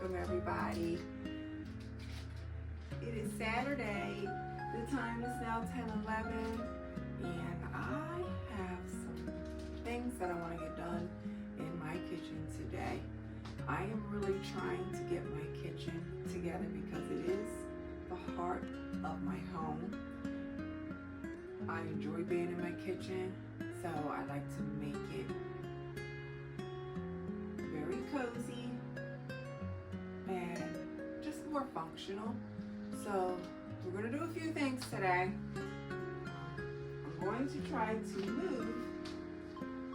welcome everybody. It is Saturday. The time is now 10:11, and I have some things that I want to get done in my kitchen today. I am really trying to get my kitchen together because it is the heart of my home. I enjoy being in my kitchen, so I like to make it very cozy and just more functional. So we're going to do a few things today. I'm going to try to move,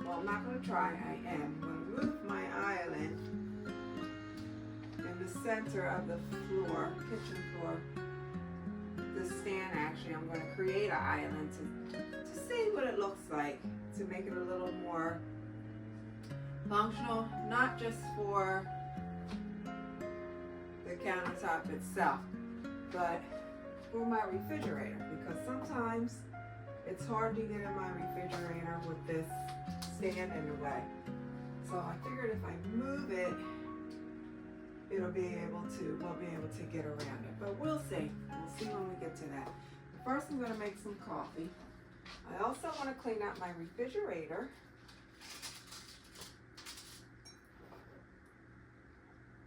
well, I'm not going to try, I am going to move my island in the center of the floor, kitchen floor. The stand, actually, I'm going to create an island to see what it looks like, to make it a little more functional, not just for the countertop itself, but for my refrigerator, because sometimes it's hard to get in my refrigerator with this stand in the way. So I figured if I move it, we'll be able to get around it, but we'll see. We'll see when we get to that. First, I'm going to make some coffee. I also want to clean out my refrigerator.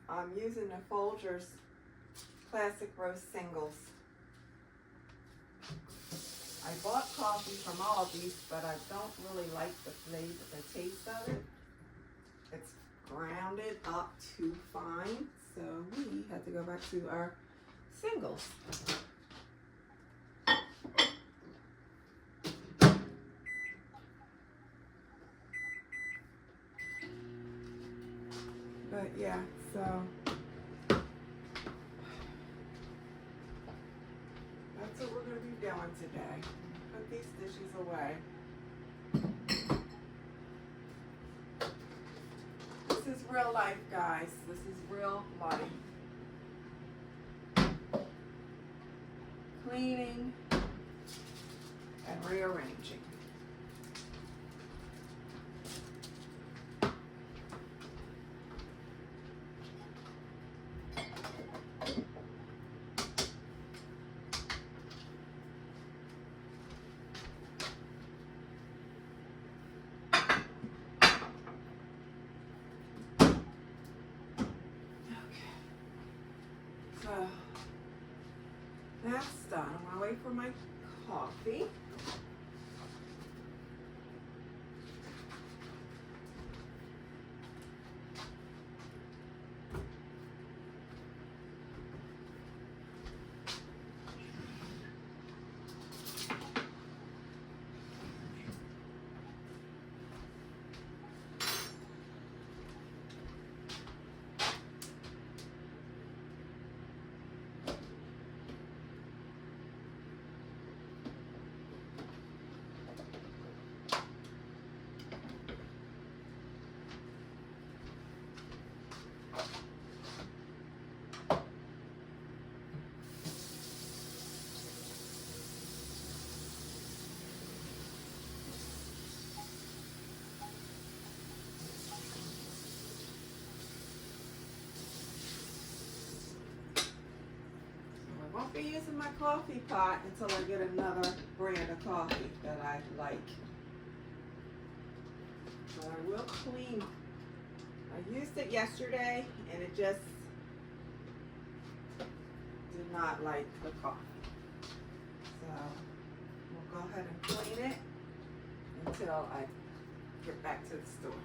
I'm using the Folgers Classic Roast Singles. I bought coffee from Aldi's, but I don't really like the flavor, the taste of it. It's grounded up too fine, so we have to go back to our singles. But yeah, so that's what we're going to be doing today. Put these dishes away. This is real life, guys. This is real life. Cleaning and rearranging. So that's done. I'm gonna wait for my coffee. I won't be using my coffee pot until I get another brand of coffee that I like. But I will clean. I used it yesterday and it just did not like the coffee. So we'll go ahead and clean it until I get back to the store.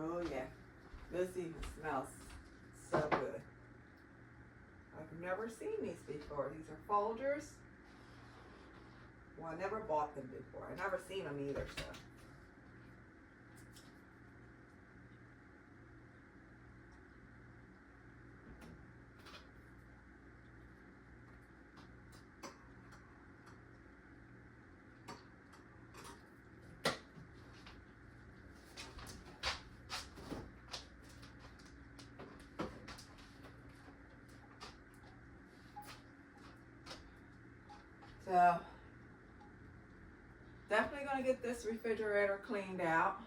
Oh yeah, this even smells so good. I've never seen these before. These are Folgers. Well, I never bought them before. I never seen them either, so. So definitely going to get this refrigerator cleaned out.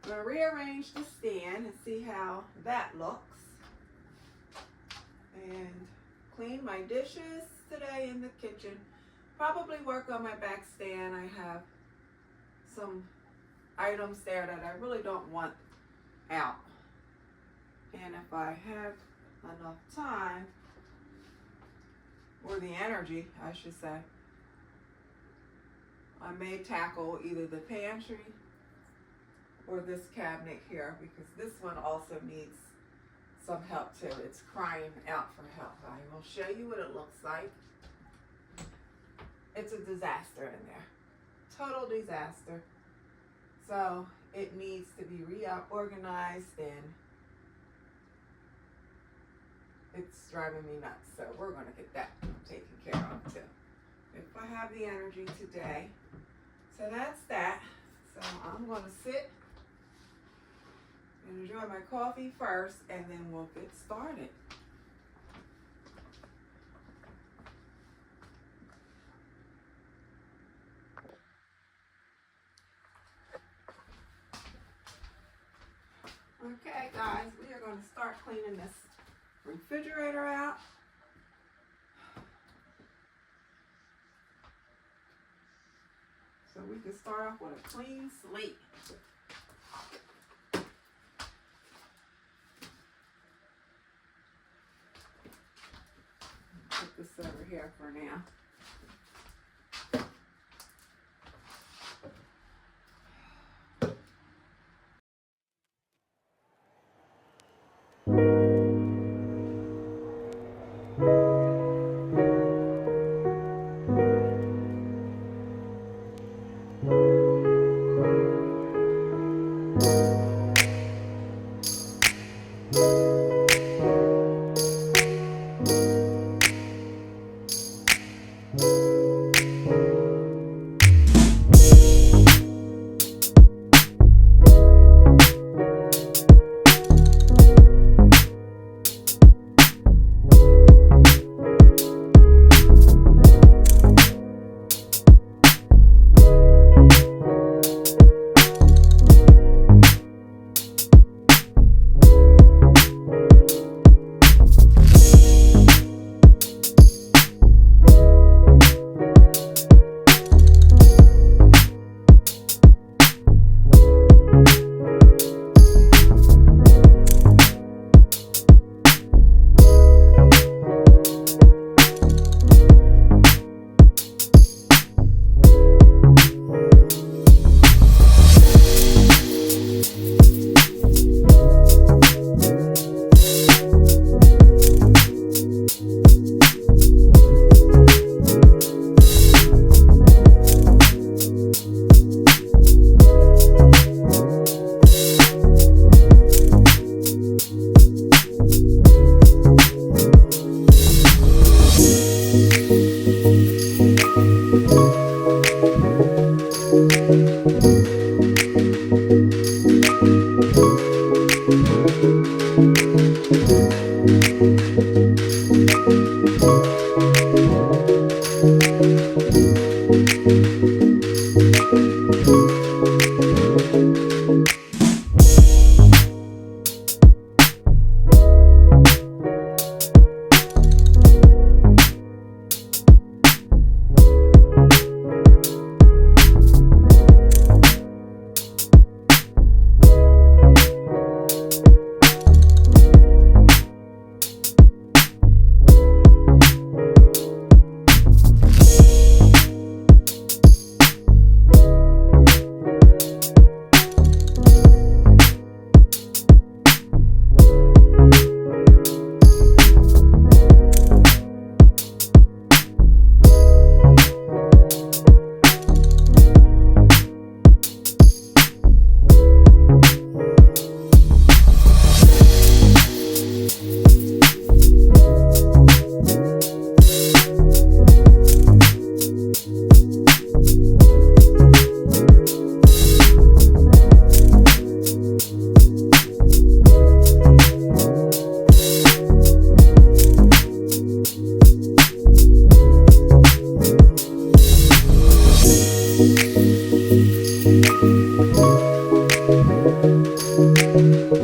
I'm going to rearrange the stand and see how that looks. And clean my dishes today in the kitchen. Probably work on my back stand. I have some items there that I really don't want out. And if I have enough time, or the energy, I should say, I may tackle either the pantry or this cabinet here, because this one also needs some help too. It's crying out for help. I will show you what it looks like. It's a disaster in there. Total disaster. So it needs to be reorganized, and it's driving me nuts. So we're going to get that taken care of too, if I have the energy today. So that's that. So I'm going to sit and enjoy my coffee first, and then we'll get started. Okay guys, we are going to start cleaning this refrigerator out. So we can start off with a clean slate. Put this over here for now.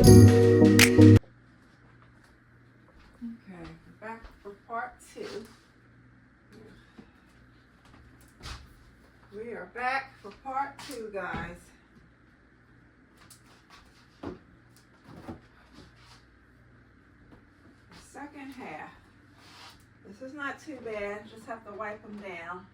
Okay, back for part two. We are back for part two, guys. The second half. This is not too bad, just have to wipe them down.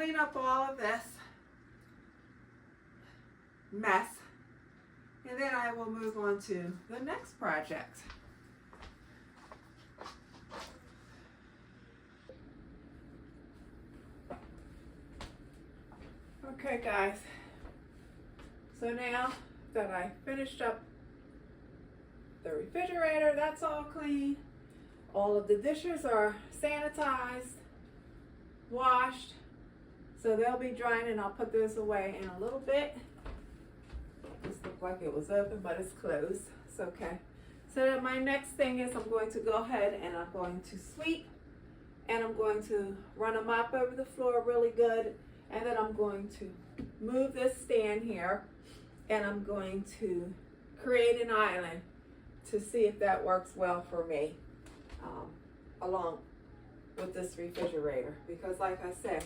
clean up all of this mess, and then I will move on to the next project. Okay guys, So now that I finished up the refrigerator, that's all clean. All of the dishes are sanitized, washed, so they'll be drying, and I'll put those away in a little bit. This looked like it was open, but it's closed. It's okay. So then my next thing is I'm going to go ahead and I'm going to sweep, and I'm going to run a mop over the floor really good, and then I'm going to move this stand here, and I'm going to create an island to see if that works well for me along with this refrigerator, because like I said,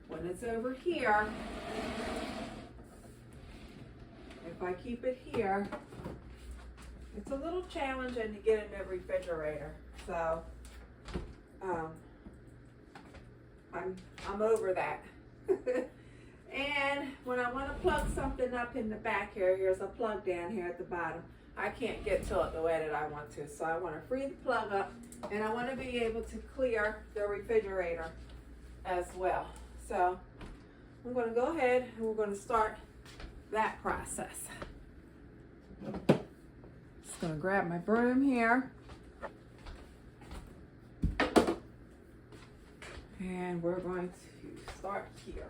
when it's over here, if I keep it here, it's a little challenging to get in the refrigerator. So I'm over that. And when I want to plug something up in the back here, here's a plug down here at the bottom. I can't get to it the way that I want to. So I want to free the plug up, and I want to be able to clear the refrigerator as well. So I'm going to go ahead and we're going to start that process. Just going to grab my broom here. And we're going to start here.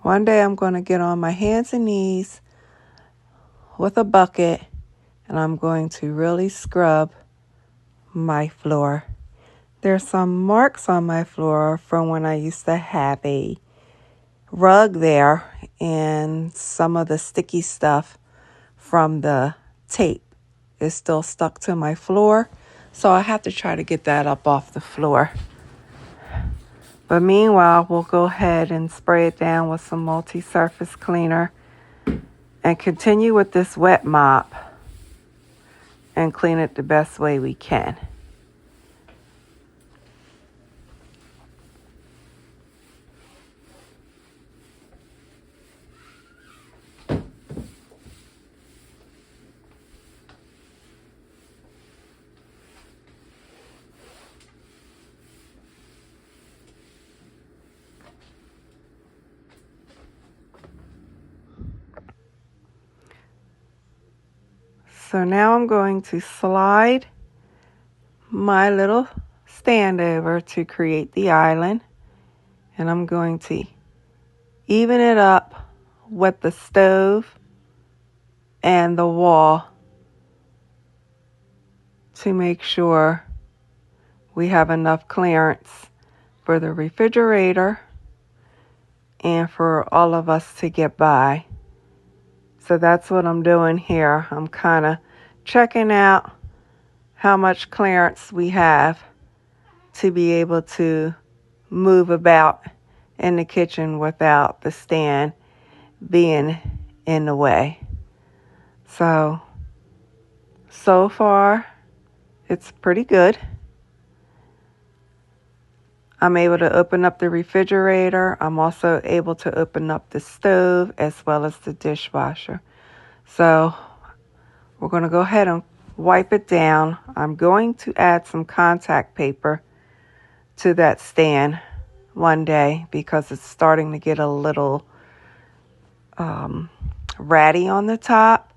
One day I'm going to get on my hands and knees with a bucket, and I'm going to really scrub my floor. There's some marks on my floor from when I used to have a rug there, and some of the sticky stuff from the tape is still stuck to my floor. So I have to try to get that up off the floor. But meanwhile, we'll go ahead and spray it down with some multi-surface cleaner and continue with this wet mop and clean it the best way we can. So now I'm going to slide my little stand over to create the island, and I'm going to even it up with the stove and the wall to make sure we have enough clearance for the refrigerator and for all of us to get by. So that's what I'm doing here. I'm kind of checking out how much clearance we have to be able to move about in the kitchen without the stand being in the way. So far, it's pretty good. I'm able to open up the refrigerator. I'm also able to open up the stove as well as the dishwasher. So we're going to go ahead and wipe it down. I'm going to add some contact paper to that stand one day because it's starting to get a little ratty on the top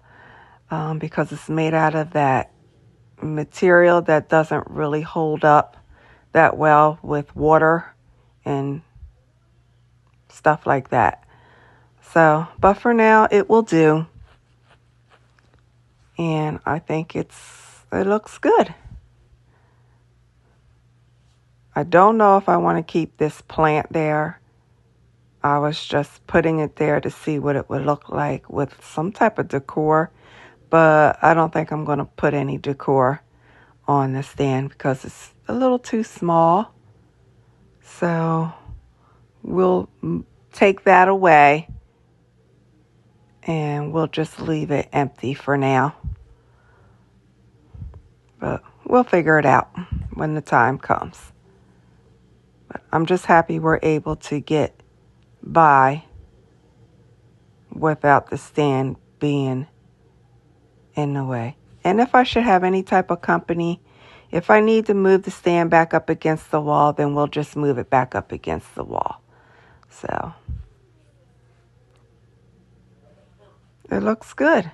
because it's made out of that material that doesn't really hold up that well with water and stuff like that. So, but for now, it will do. And I think it looks good. I don't know if I want to keep this plant there. I was just putting it there to see what it would look like with some type of decor. But I don't think I'm going to put any decor on the stand because it's a little too small. So we'll take that away and we'll just leave it empty for now. But we'll figure it out when the time comes. But I'm just happy we're able to get by without the stand being in the way. And if I should have any type of company, if I need to move the stand back up against the wall, then we'll just move it back up against the wall. So it looks good.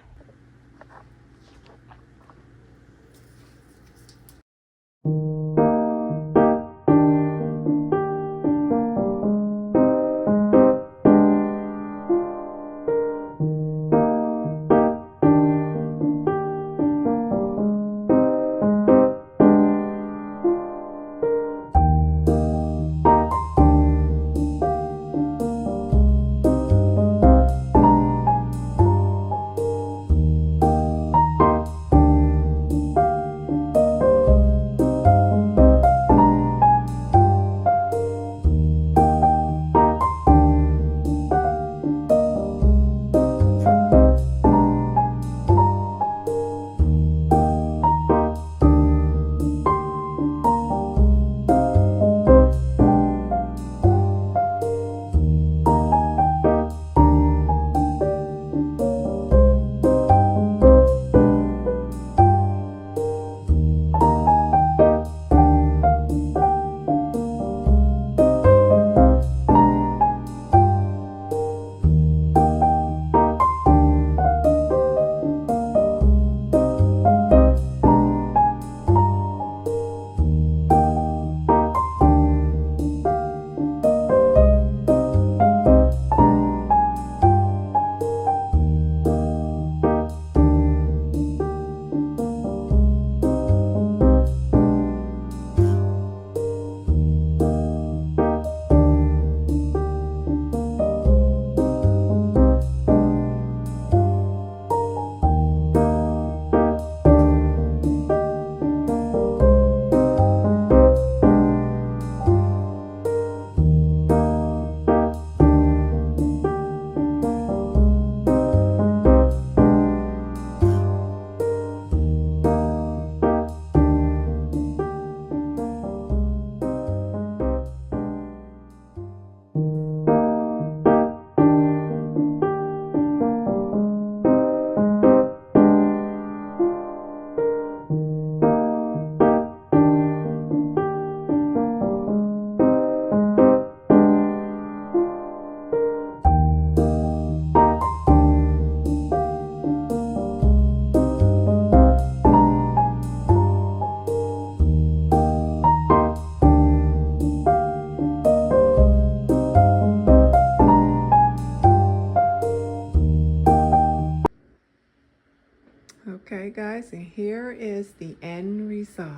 Okay, guys, and here is the end result.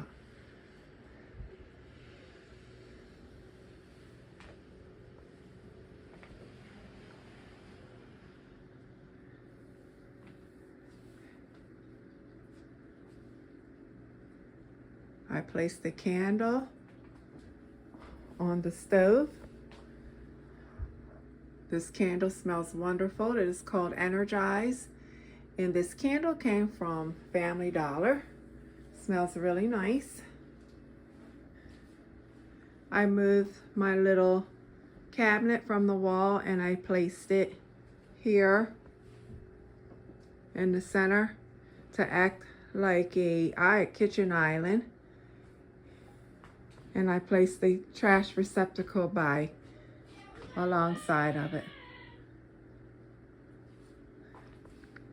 place the candle on the stove. This candle smells wonderful. It is called Energize. And this candle came from Family Dollar. Smells really nice. I moved my little cabinet from the wall and I placed it here in the center to act like a kitchen island. And I placed the trash receptacle by alongside of it.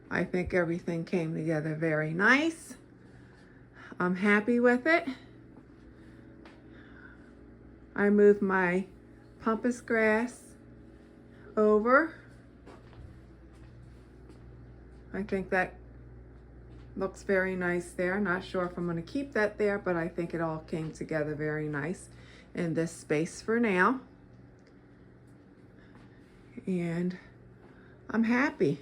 I think everything came together very nice. I'm happy with it. I moved my pampas grass over. I think that looks very nice there. Not sure if I'm going to keep that there, but I think it all came together very nice in this space for now. And I'm happy.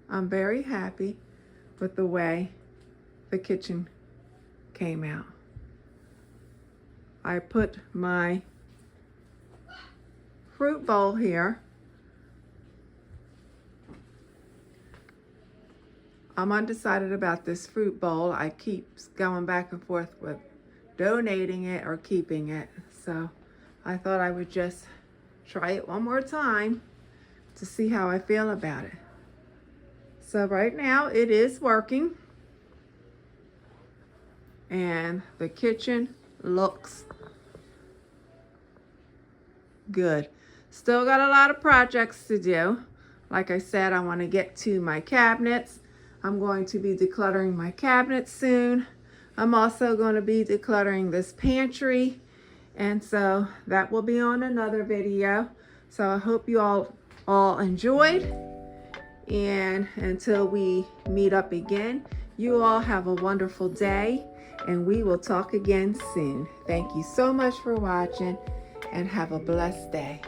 I'm very happy with the way the kitchen came out. I put my fruit bowl here. I'm undecided about this fruit bowl. I keep going back and forth with donating it or keeping it. So I thought I would just try it one more time to see how I feel about it. So right now it is working. And the kitchen looks good. Still got a lot of projects to do. Like I said, I want to get to my cabinets. I'm going to be decluttering my cabinets soon. I'm also going to be decluttering this pantry. And so that will be on another video. So I hope you all enjoyed. And until we meet up again, you all have a wonderful day. And we will talk again soon. Thank you so much for watching and have a blessed day.